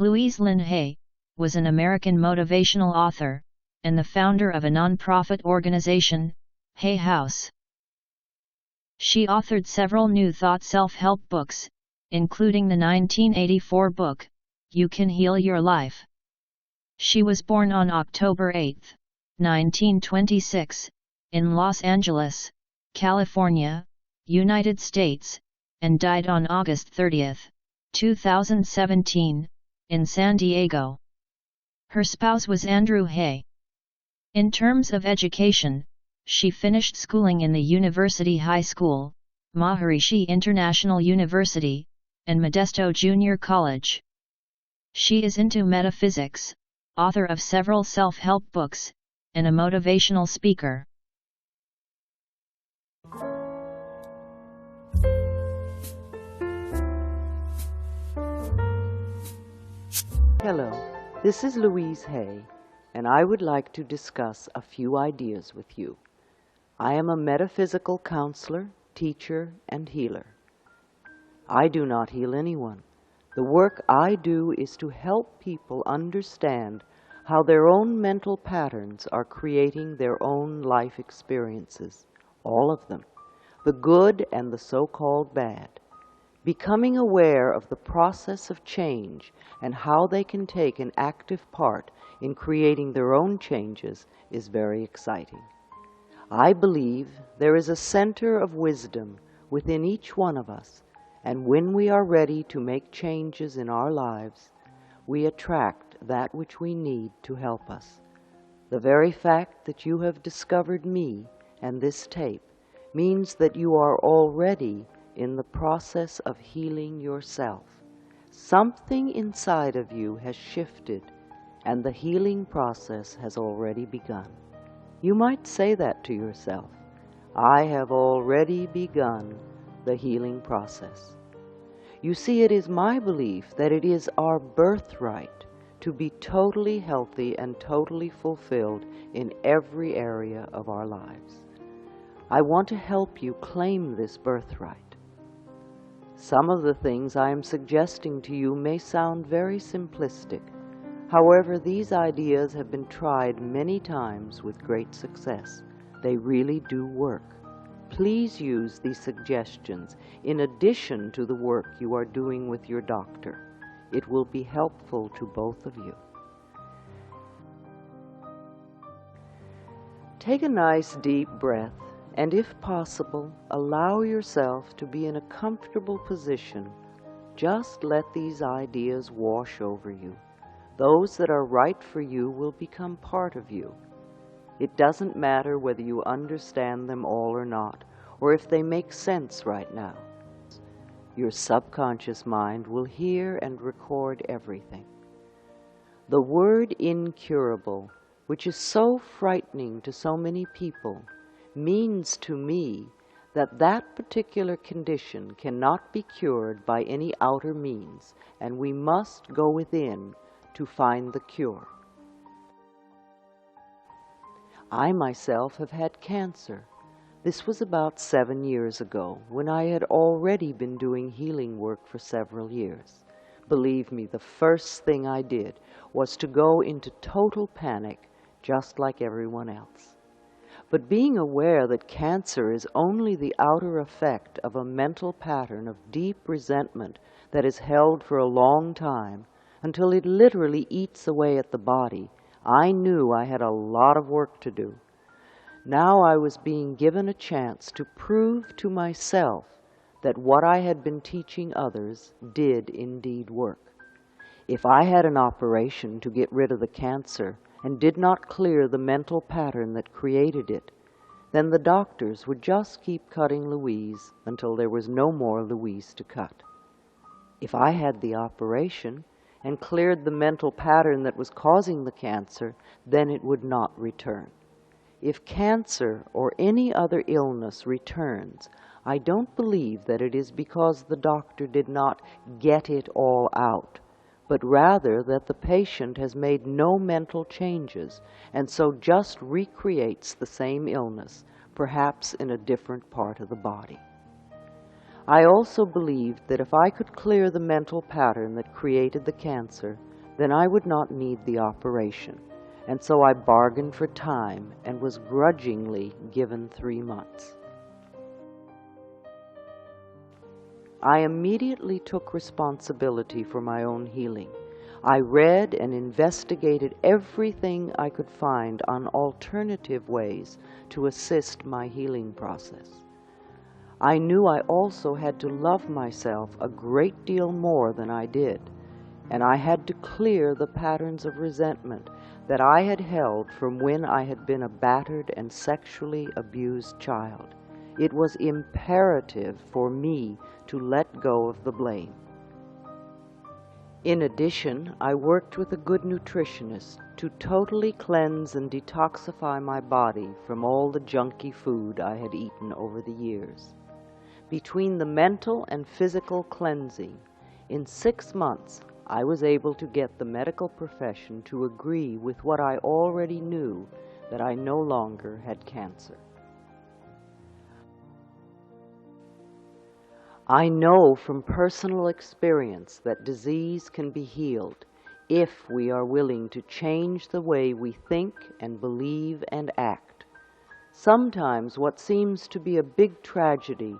Louise Lynn Hay was an American motivational author and the founder of a non-profit organization, Hay House. She authored several New Thought self-help books, including the 1984 book, You Can Heal Your Life. She was born on October 8, 1926, in Los Angeles, California, United States, and died on August 30, 2017, in San Diego. Her spouse was Andrew Hay. In terms of education, she finished schooling in the University High School, Maharishi International University, and Modesto Junior College. She is into metaphysics, author of several self-help books, and a motivational speaker. Hello, this is Louise Hay, and I would like to discuss a few ideas with you. I am a metaphysical counselor, teacher, and healer. I do not heal anyone. The work I do is to help people understand how their own mental patterns are creating their own life experiences, all of them, the good and the so-called bad. Becoming aware of the process of change and how they can take an active part in creating their own changes is very exciting. I believe there is a center of wisdom within each one of us, and when we are ready to make changes in our lives, we attract that which we need to help us. The very fact that you have discovered me and this tape means that you are already in the process of healing yourself. Something inside of you has shifted, and the healing process has already begun. You might say that to yourself. I have already begun the healing process. You see, it is my belief that it is our birthright to be totally healthy and totally fulfilled in every area of our lives. I want to help you claim this birthright. Some of the things I am suggesting to you may sound very simplistic. However, these ideas have been tried many times with great success. They really do work. Please use these suggestions in addition to the work you are doing with your doctor. It will be helpful to both of you. Take a nice deep breath, and if possible, allow yourself to be in a comfortable position. Just let these ideas wash over you. Those that are right for you will become part of you. It doesn't matter whether you understand them all or not, or if they make sense right now. Your subconscious mind will hear and record everything. The word incurable, which is so frightening to so many people, means to me that that particular condition cannot be cured by any outer means, and we must go within to find the cure. I myself have had cancer. This was about 7 years ago, when I had already been doing healing work for several years. Believe me, the first thing I did was to go into total panic, just like everyone else. But being aware that cancer is only the outer effect of a mental pattern of deep resentment that is held for a long time, until it literally eats away at the body, I knew I had a lot of work to do. Now I was being given a chance to prove to myself that what I had been teaching others did indeed work. If I had an operation to get rid of the cancer and did not clear the mental pattern that created it, then the doctors would just keep cutting Louise until there was no more Louise to cut. If I had the operation and cleared the mental pattern that was causing the cancer, then it would not return. If cancer or any other illness returns, I don't believe that it is because the doctor did not get it all out, but rather that the patient has made no mental changes and so just recreates the same illness, perhaps in a different part of the body. I also believed that if I could clear the mental pattern that created the cancer, then I would not need the operation, and so I bargained for time and was grudgingly given 3 months. I immediately took responsibility for my own healing. I read and investigated everything I could find on alternative ways to assist my healing process. I knew I also had to love myself a great deal more than I did, and I had to clear the patterns of resentment that I had held from when I had been a battered and sexually abused child. It was imperative for me to let go of the blame. In addition, I worked with a good nutritionist to totally cleanse and detoxify my body from all the junky food I had eaten over the years. Between the mental and physical cleansing, in 6 months, I was able to get the medical profession to agree with what I already knew, that I no longer had cancer. I know from personal experience that disease can be healed if we are willing to change the way we think and believe and act. Sometimes what seems to be a big tragedy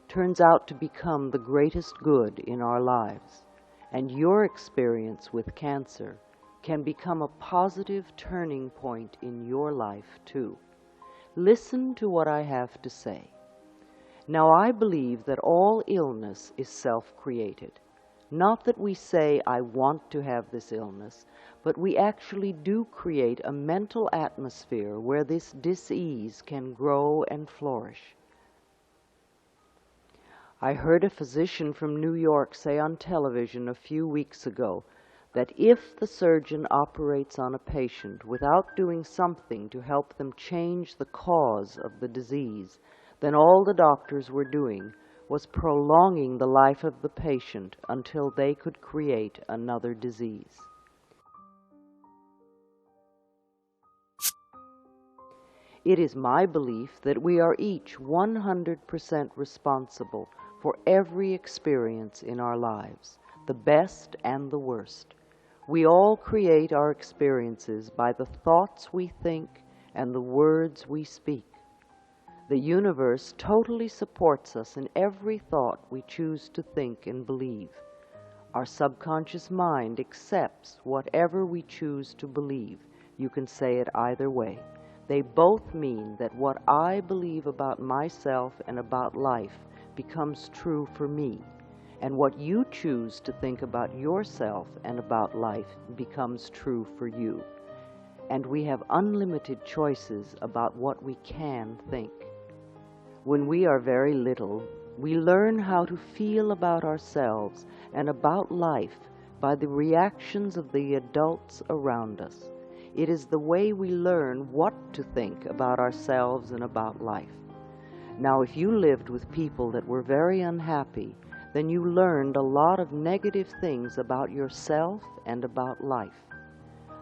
turns out to become the greatest good in our lives, and your experience with cancer can become a positive turning point in your life too. Listen to what I have to say. Now, I believe that all illness is self-created. Not that we say, I want to have this illness, but we actually do create a mental atmosphere where this dis-ease can grow and flourish. I heard a physician from New York say on television a few weeks ago that if the surgeon operates on a patient without doing something to help them change the cause of the disease, then all the doctors were doing was prolonging the life of the patient until they could create another disease. It is my belief that we are each 100% responsible for every experience in our lives, the best and the worst. We all create our experiences by the thoughts we think and the words we speak. The universe totally supports us in every thought we choose to think and believe. Our subconscious mind accepts whatever we choose to believe. You can say it either way. They both mean that what I believe about myself and about life becomes true for me, and what you choose to think about yourself and about life becomes true for you. And we have unlimited choices about what we can think. When we are very little, we learn how to feel about ourselves and about life by the reactions of the adults around us. It is the way we learn what to think about ourselves and about life. Now, if you lived with people that were very unhappy, then you learned a lot of negative things about yourself and about life.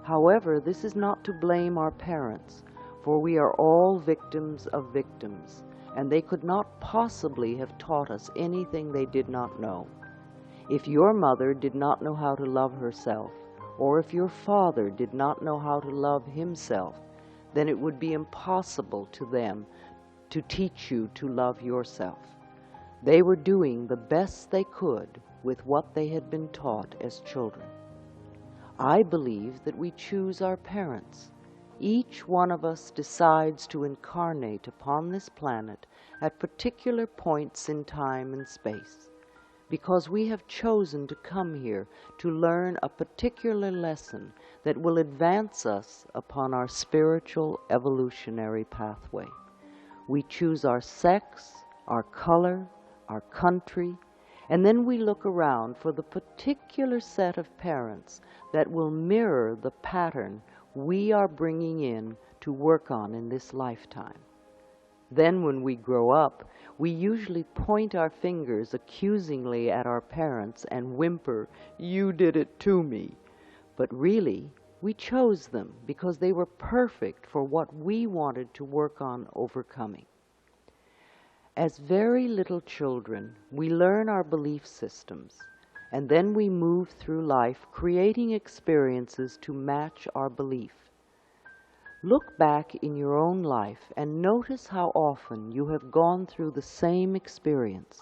However, this is not to blame our parents, for we are all victims of victims, and they could not possibly have taught us anything they did not know. If your mother did not know how to love herself, or if your father did not know how to love himself, then it would be impossible to them to teach you to love yourself. They were doing the best they could with what they had been taught as children. I believe that we choose our parents. Each one of us decides to incarnate upon this planet at particular points in time and space, because we have chosen to come here to learn a particular lesson that will advance us upon our spiritual evolutionary pathway. We choose our sex, our color, our country, and then we look around for the particular set of parents that will mirror the pattern we are bringing in to work on in this lifetime. Then when we grow up, we usually point our fingers accusingly at our parents and whimper, "You did it to me." But really, we chose them because they were perfect for what we wanted to work on overcoming. As very little children, we learn our belief systems, and then we move through life creating experiences to match our belief. Look back in your own life and notice how often you have gone through the same experience.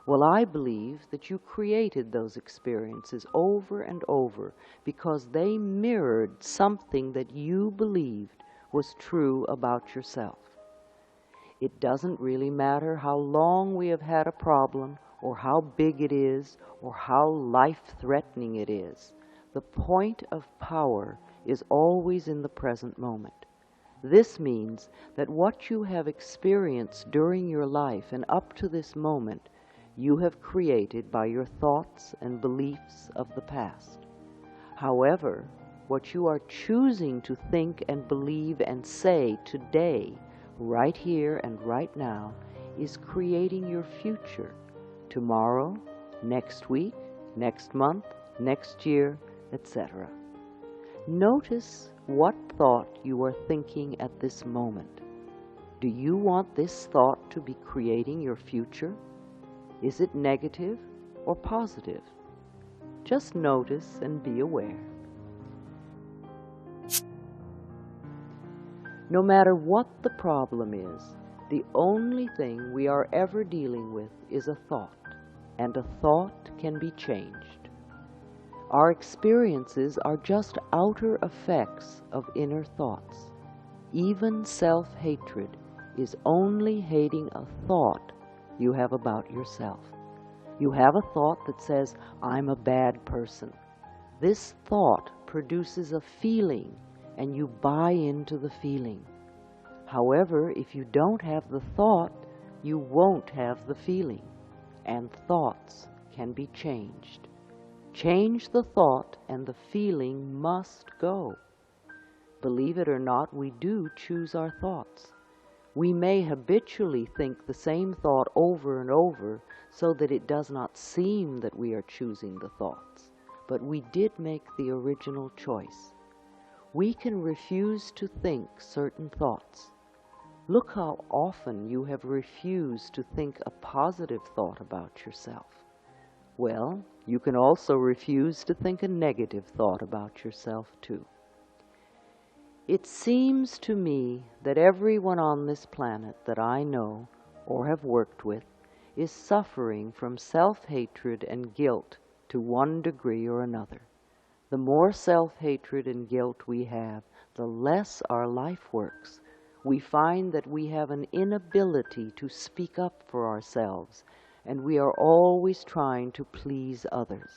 Well, I believe that you created those experiences over and over because they mirrored something that you believed was true about yourself. It doesn't really matter how long we have had a problem, or how big it is, or how life-threatening it is. The point of power is always in the present moment. This means that what you have experienced during your life and up to this moment, you have created by your thoughts and beliefs of the past. However, what you are choosing to think and believe and say today, right here and right now, is creating your future. Tomorrow, next week, next month, next year, etc. Notice what thought you are thinking at this moment. Do you want this thought to be creating your future? Is it negative or positive? Just notice and be aware. No matter what the problem is, the only thing we are ever dealing with is a thought, and a thought can be changed. Our experiences are just outer effects of inner thoughts. Even self-hatred is only hating a thought you have about yourself. You have a thought that says, I'm a bad person. This thought produces a feeling, and you buy into the feeling. However, if you don't have the thought, you won't have the feeling, and thoughts can be changed. Change the thought and the feeling must go. Believe it or not, we do choose our thoughts. We may habitually think the same thought over and over so that it does not seem that we are choosing the thoughts, but we did make the original choice. We can refuse to think certain thoughts. Look how often you have refused to think a positive thought about yourself. Well, you can also refuse to think a negative thought about yourself too. It seems to me that everyone on this planet that I know or have worked with is suffering from self-hatred and guilt to one degree or another. The more self-hatred and guilt we have, the less our life works. We find that we have an inability to speak up for ourselves, and we are always trying to please others.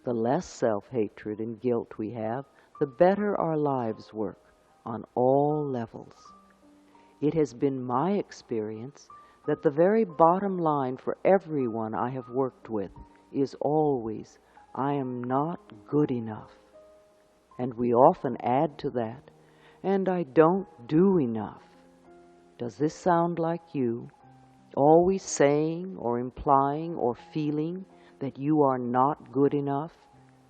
The less self-hatred and guilt we have, the better our lives work on all levels. It has been my experience that the very bottom line for everyone I have worked with is always, I am not good enough. And we often add to that, and I don't do enough. Does this sound like you? Always saying or implying or feeling that you are not good enough,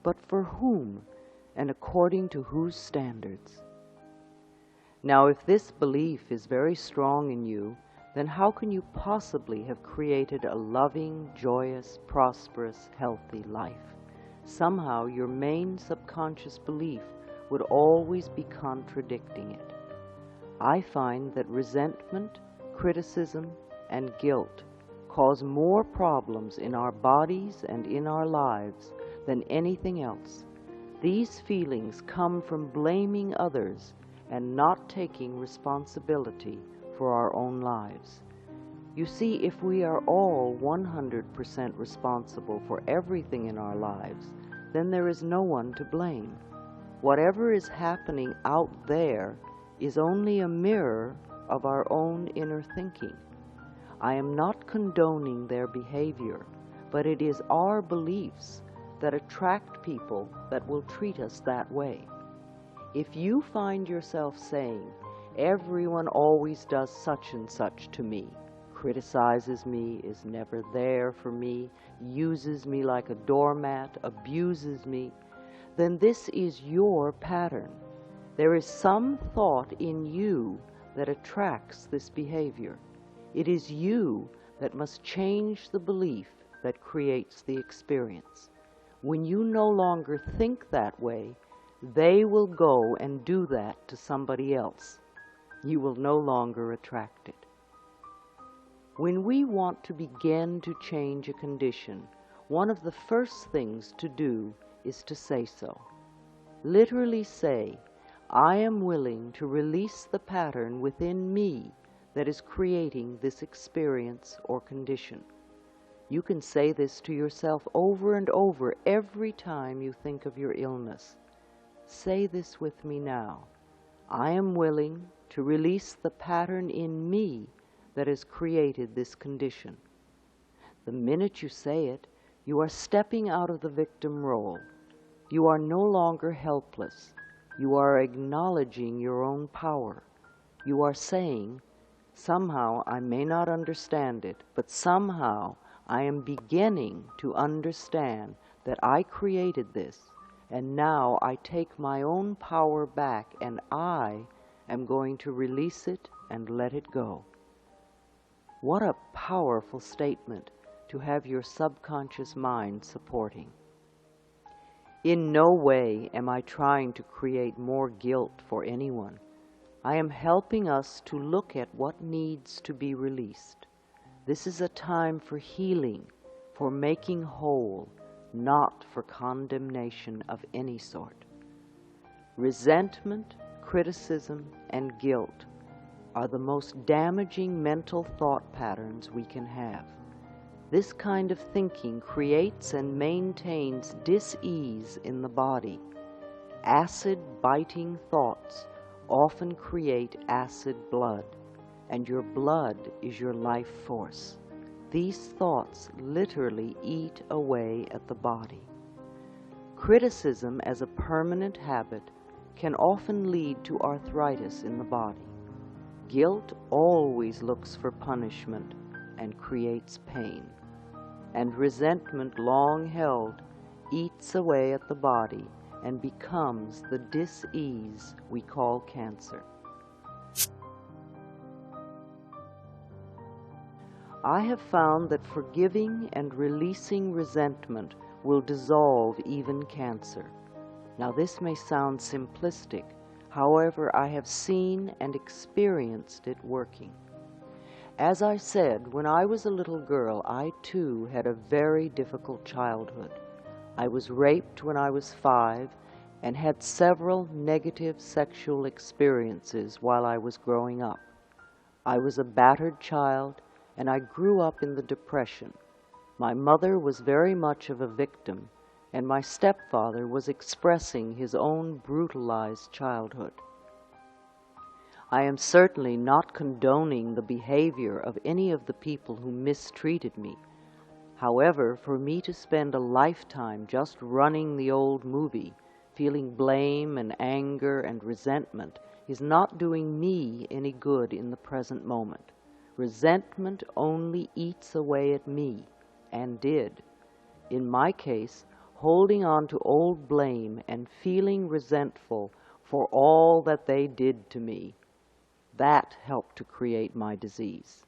but for whom and according to whose standards? Now, if this belief is very strong in you, then how can you possibly have created a loving, joyous, prosperous, healthy life? Somehow your main subconscious belief would always be contradicting it. I find that resentment, criticism, and guilt cause more problems in our bodies and in our lives than anything else. These feelings come from blaming others and not taking responsibility for our own lives. You see, if we are all 100% responsible for everything in our lives, then there is no one to blame. Whatever is happening out there is only a mirror of our own inner thinking. I am not condoning their behavior, but it is our beliefs that attract people that will treat us that way. If you find yourself saying, everyone always does such and such to me, criticizes me, is never there for me, uses me like a doormat, abuses me, then this is your pattern. There is some thought in you that attracts this behavior. It is you that must change the belief that creates the experience. When you no longer think that way, they will go and do that to somebody else. You will no longer attract it. When we want to begin to change a condition, one of the first things to do is to say so. Literally say, I am willing to release the pattern within me that is creating this experience or condition. You can say this to yourself over and over every time you think of your illness. Say this with me now. I am willing to release the pattern in me that has created this condition. The minute you say it, you are stepping out of the victim role. You are no longer helpless. You are acknowledging your own power. You are saying, somehow I may not understand it, but somehow I am beginning to understand that I created this, and now I take my own power back, and I am going to release it and let it go. What a powerful statement to have your subconscious mind supporting. In no way am I trying to create more guilt for anyone. I am helping us to look at what needs to be released. This is a time for healing, for making whole, not for condemnation of any sort. Resentment, criticism, and guilt are the most damaging mental thought patterns we can have. This kind of thinking creates and maintains dis-ease in the body. Acid-biting thoughts often create acid blood, and your blood is your life force. These thoughts literally eat away at the body. Criticism as a permanent habit can often lead to arthritis in the body. Guilt always looks for punishment and creates pain. And resentment, long held, eats away at the body and becomes the dis-ease we call cancer. I have found that forgiving and releasing resentment will dissolve even cancer. Now this may sound simplistic, however, I have seen and experienced it working. As I said, when I was a little girl, I too had a very difficult childhood. I was raped when I was 5 and had several negative sexual experiences while I was growing up. I was a battered child, and I grew up in the Depression. My mother was very much of a victim, and my stepfather was expressing his own brutalized childhood. I am certainly not condoning the behavior of any of the people who mistreated me. However, for me to spend a lifetime just running the old movie, feeling blame and anger and resentment, is not doing me any good in the present moment. Resentment only eats away at me, and did. In my case, holding on to old blame and feeling resentful for all that they did to me, that helped to create my disease.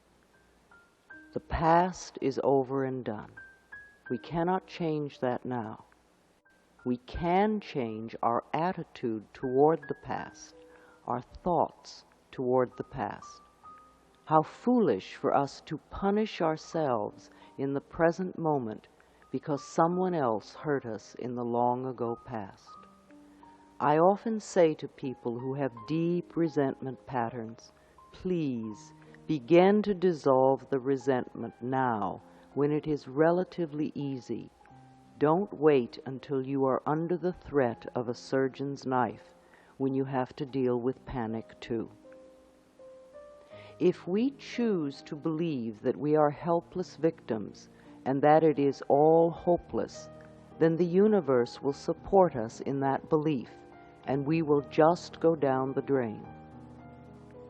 The past is over and done. We cannot change that now. We can change our attitude toward the past, our thoughts toward the past. How foolish for us to punish ourselves in the present moment because someone else hurt us in the long ago past. I often say to people who have deep resentment patterns, please begin to dissolve the resentment now when it is relatively easy. Don't wait until you are under the threat of a surgeon's knife when you have to deal with panic too. If we choose to believe that we are helpless victims and that it is all hopeless, then the universe will support us in that belief, and we will just go down the drain.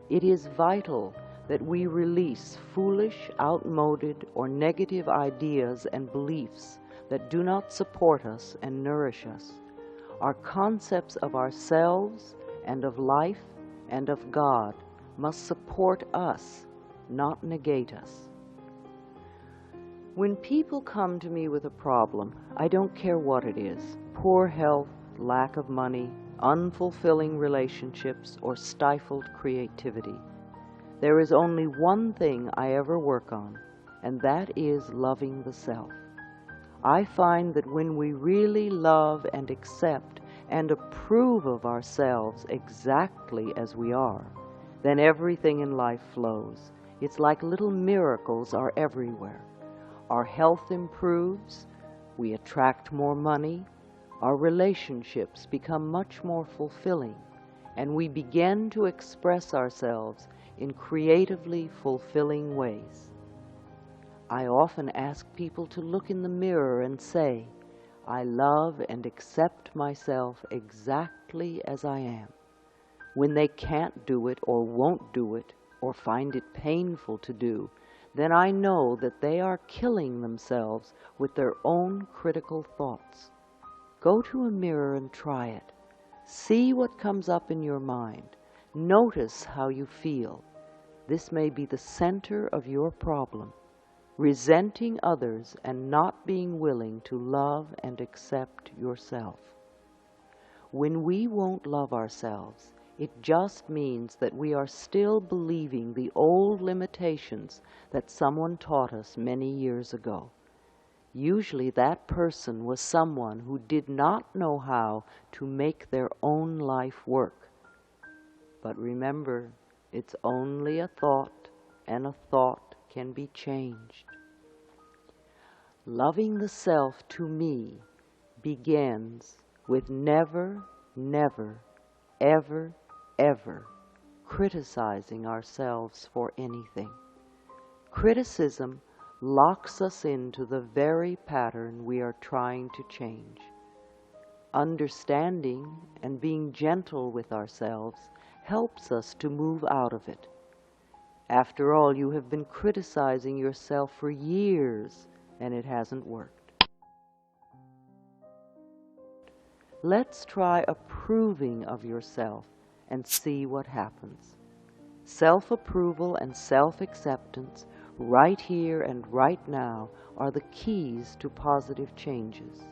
It is vital that we release foolish, outmoded, or negative ideas and beliefs that do not support us and nourish us. Our concepts of ourselves and of life and of God must support us, not negate us. When people come to me with a problem, I don't care what it is: poor health, lack of money, unfulfilling relationships, or stifled creativity. There is only one thing I ever work on, and that is loving the self. I find that when we really love and accept and approve of ourselves exactly as we are, then everything in life flows. It's like little miracles are everywhere. Our health improves, we attract more money, our relationships become much more fulfilling, and we begin to express ourselves in creatively fulfilling ways. I often ask people to look in the mirror and say, "I love and accept myself exactly as I am." When they can't do it or won't do it or find it painful to do, then I know that they are killing themselves with their own critical thoughts. Go to a mirror and try it. See what comes up in your mind. Notice how you feel. This may be the center of your problem: resenting others and not being willing to love and accept yourself. When we won't love ourselves, it just means that we are still believing the old limitations that someone taught us many years ago. Usually that person was someone who did not know how to make their own life work. But remember, it's only a thought, and a thought can be changed. Loving the self, to me, begins with never, never, ever, ever criticizing ourselves for anything. Criticism locks us into the very pattern we are trying to change. Understanding and being gentle with ourselves helps us to move out of it. After all, you have been criticizing yourself for years, and it hasn't worked. Let's try approving of yourself and see what happens. Self-approval and self-acceptance, right here and right now, are the keys to positive changes.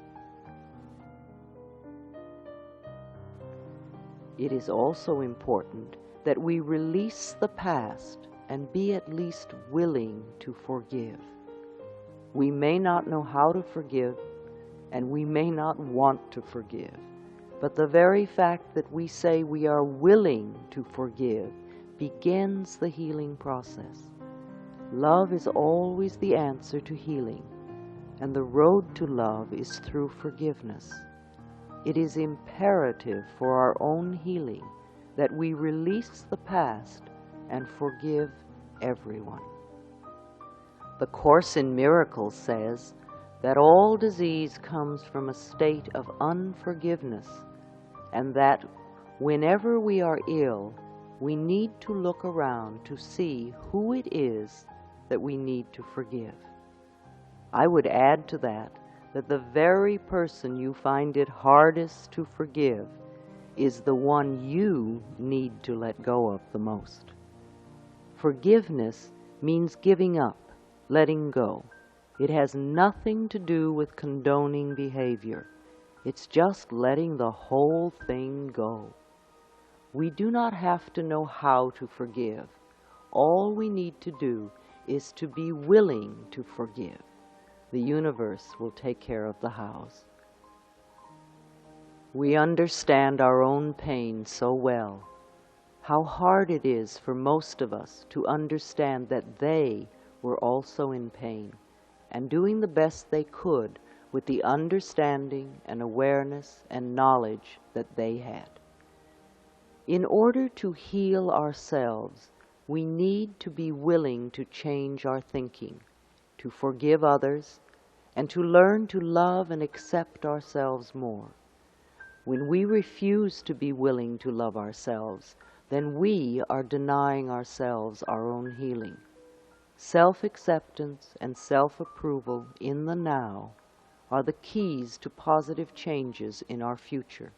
It is also important that we release the past and be at least willing to forgive. We may not know how to forgive, and we may not want to forgive, but the very fact that we say we are willing to forgive begins the healing process. Love is always the answer to healing, and the road to love is through forgiveness. It is imperative for our own healing that we release the past and forgive everyone. The Course in Miracles says that all disease comes from a state of unforgiveness, and that whenever we are ill, we need to look around to see who it is that we need to forgive. I would add to that the very person you find it hardest to forgive is the one you need to let go of the most. Forgiveness means giving up, letting go. It has nothing to do with condoning behavior. It's just letting the whole thing go. We do not have to know how to forgive. All we need to do is to be willing to forgive. The universe will take care of the hows. We understand our own pain so well, how hard it is for most of us to understand that they were also in pain and doing the best they could with the understanding and awareness and knowledge that they had. In order to heal ourselves, we need to be willing to change our thinking, to forgive others, and to learn to love and accept ourselves more. When we refuse to be willing to love ourselves, then we are denying ourselves our own healing. Self-acceptance and self-approval in the now are the keys to positive changes in our future.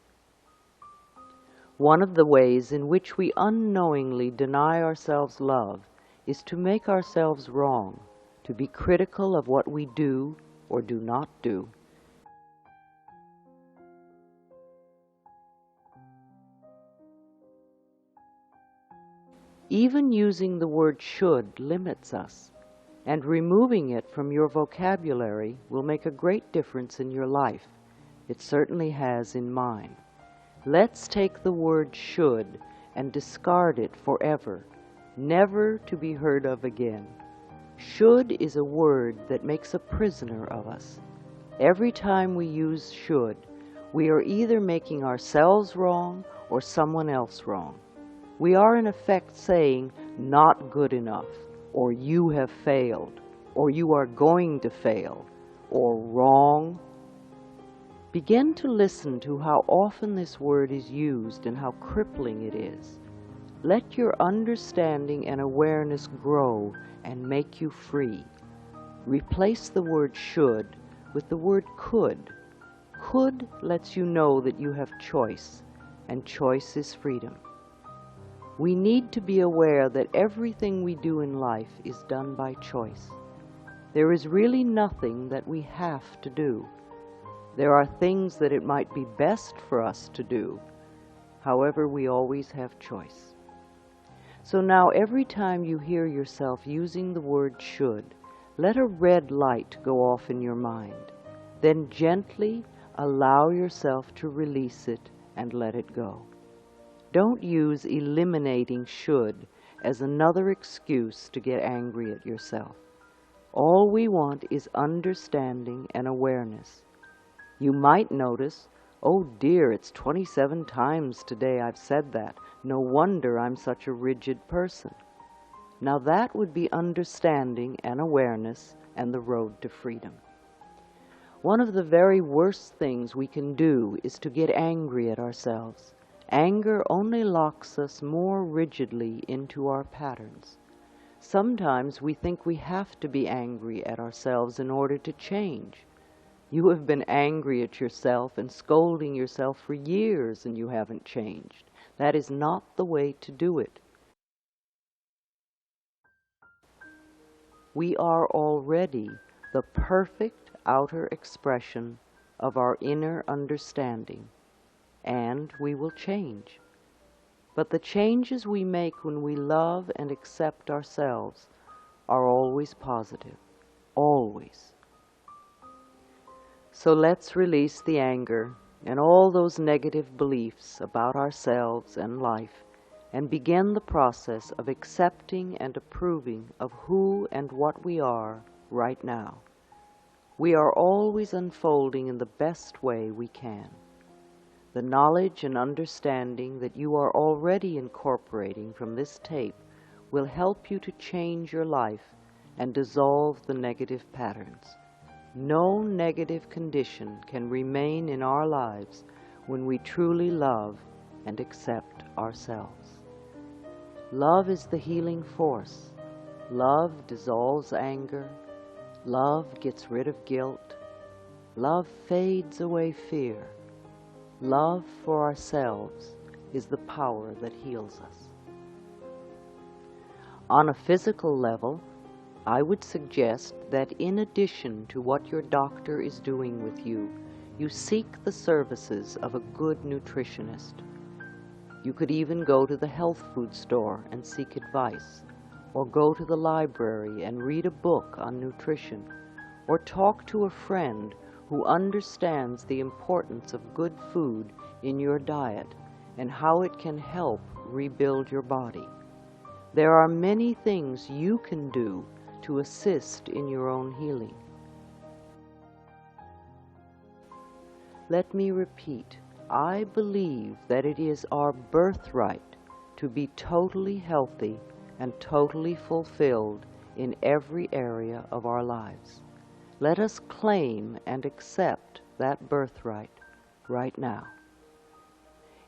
One of the ways in which we unknowingly deny ourselves love is to make ourselves wrong, to be critical of what we do or do not do. Even using the word should limits us, and removing it from your vocabulary will make a great difference in your life. It certainly has in mine. Let's take the word should and discard it forever, never to be heard of again. Should is a word that makes a prisoner of us. Every time we use should, we are either making ourselves wrong or someone else wrong. We are in effect saying, not good enough, or you have failed, or you are going to fail, or wrong. Begin to listen to how often this word is used and how crippling it is. Let your understanding and awareness grow and make you free. Replace the word should with the word could. Could lets you know that you have choice, and choice is freedom. We need to be aware that everything we do in life is done by choice. There is really nothing that we have to do. There are things that it might be best for us to do. However, we always have choice. So now every time you hear yourself using the word should, let a red light go off in your mind. Then gently allow yourself to release it and let it go. Don't use eliminating should as another excuse to get angry at yourself. All we want is understanding and awareness. You might notice, oh dear, it's 27 times today I've said that. No wonder I'm such a rigid person. Now that would be understanding and awareness and the road to freedom. One of the very worst things we can do is to get angry at ourselves. Anger only locks us more rigidly into our patterns. Sometimes we think we have to be angry at ourselves in order to change. You have been angry at yourself and scolding yourself for years and you haven't changed. That is not the way to do it. We are already the perfect outer expression of our inner understanding, and we will change. But the changes we make when we love and accept ourselves are always positive, always. So let's release the anger and all those negative beliefs about ourselves and life and begin the process of accepting and approving of who and what we are right now. We are always unfolding in the best way we can. The knowledge and understanding that you are already incorporating from this tape will help you to change your life and dissolve the negative patterns. No negative condition can remain in our lives when we truly love and accept ourselves. Love is the healing force. Love dissolves anger. Love gets rid of guilt. Love fades away fear. Love for ourselves is the power that heals us. On a physical level, I would suggest that in addition to what your doctor is doing with you, you seek the services of a good nutritionist. You could even go to the health food store and seek advice, or go to the library and read a book on nutrition, or talk to a friend who understands the importance of good food in your diet and how it can help rebuild your body. There are many things you can do to assist in your own healing. Let me repeat, I believe that it is our birthright to be totally healthy and totally fulfilled in every area of our lives. Let us claim and accept that birthright right now.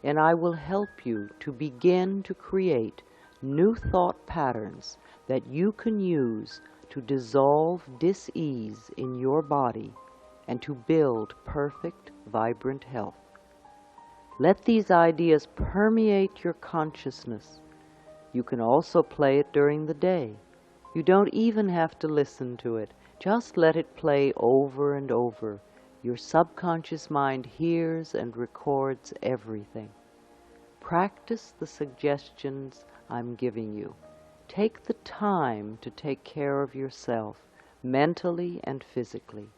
And I will help you to begin to create new thought patterns that you can use to dissolve dis-ease in your body and to build perfect, vibrant health. Let these ideas permeate your consciousness. You can also play it during the day. You don't even have to listen to it. Just let it play over and over. Your subconscious mind hears and records everything. Practice the suggestions I'm giving you. Take the time to take care of yourself, mentally and physically.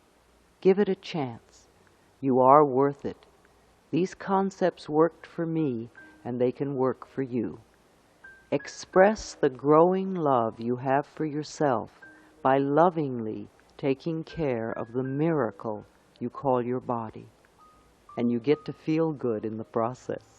Give it a chance. You are worth it. These concepts worked for me, and they can work for you. Express the growing love you have for yourself by lovingly taking care of the miracle you call your body. And you get to feel good in the process.